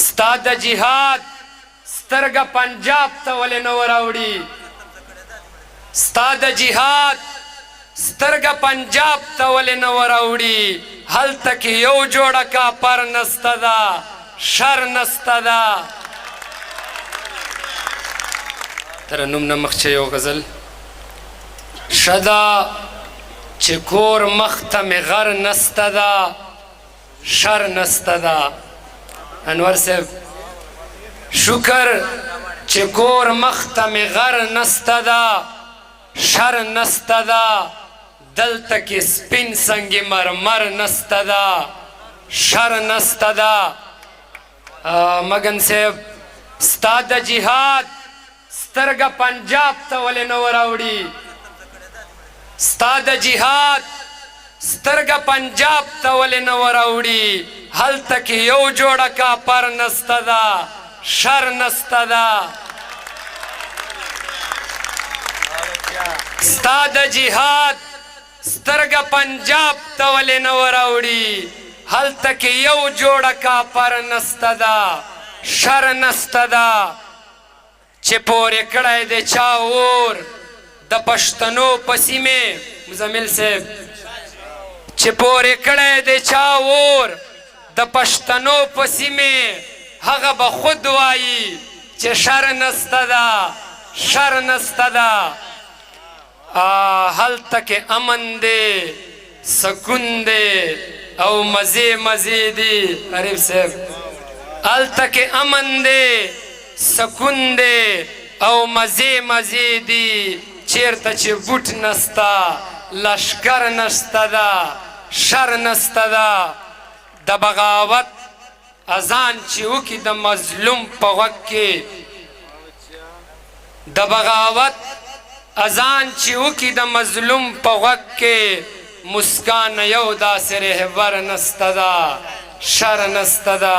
ستا د جهاد سترګه پنجاب ته ولې نه وراوړي ستا د جهاد سترګه پنجاب ته ولې نه وراوړي هلته کې یو جوړه کاپر نسته ده شر نسته ده ترنم نه مخکې یو غزل ښه ده چې کور مخ ته مې غر نسته ده شر نسته ده انور صاحب شکر چې کور مخ ته مې غر نسته ده شر نسته ده دلته کې سپین سنگ مرمر نسته ده شر نسته ده مگن صاحب ستا د جهاد سترګه پنجاب ته ولې نه وراوړي ستا د جهاد سترګه پنجاب ته ولې نه وراوړي هلته کې یو جوړه کاپر نسته ده شر نسته ده ستا د جهاد سترګه پنجاب ته ولې نه وراوړي هلته کې یو جوړه کاپر نسته ده شر نسته ده چې پورې کړی دی چا اور د پښتنو په سیمې مزمل صاحب چې پورې کړی دی چا اور د پښتنو په سیمې هغه به خود وایي چې شر نسته ده شر نسته ده هلته کې امن دی سکون دی او مزې مزې دي غریب صاحب هلته کې امن دی سکون دی او مزې مزې دي چیرته چې بوټ نسته لشکر نسته ده شر نسته ده د بغاوت اذان چې وکړي د مظلوم په غوږ کې د بغاوت اذان چې وکړي د مظلوم په غوږ کې مسکان یو داسې رهبر نسته ده شر نسته ده